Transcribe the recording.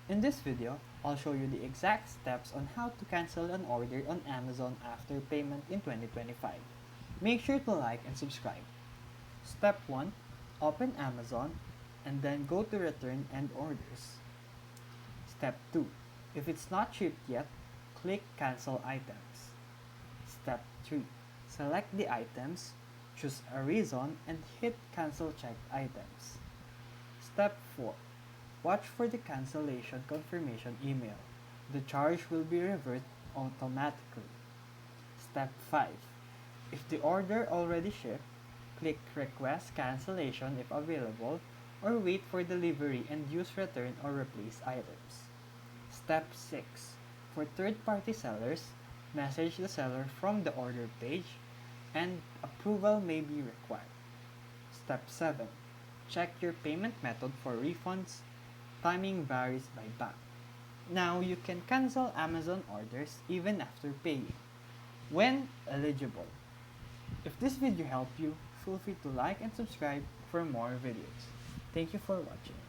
In this video, I'll show you the exact steps on how to cancel an order on Amazon after payment in 2025. Make sure to like and subscribe. Step 1. Open Amazon and then go to Return and Orders. Step 2. If it's not shipped yet, click Cancel Items. Step 3. Select the items, choose a reason, and hit Cancel Checked Items. Step 4. Watch for the cancellation confirmation email. The charge will be reversed automatically. Step 5. If the order already shipped, click Request Cancellation if available, or wait for delivery and use return or replace items. Step 6. For third-party sellers, message the seller from the order page and approval may be required. Step 7. Check your payment method for refunds. Timing varies by bank. Now you can cancel Amazon orders even after paying, when eligible. If this video helped you, feel free to like and subscribe for more videos. Thank you for watching.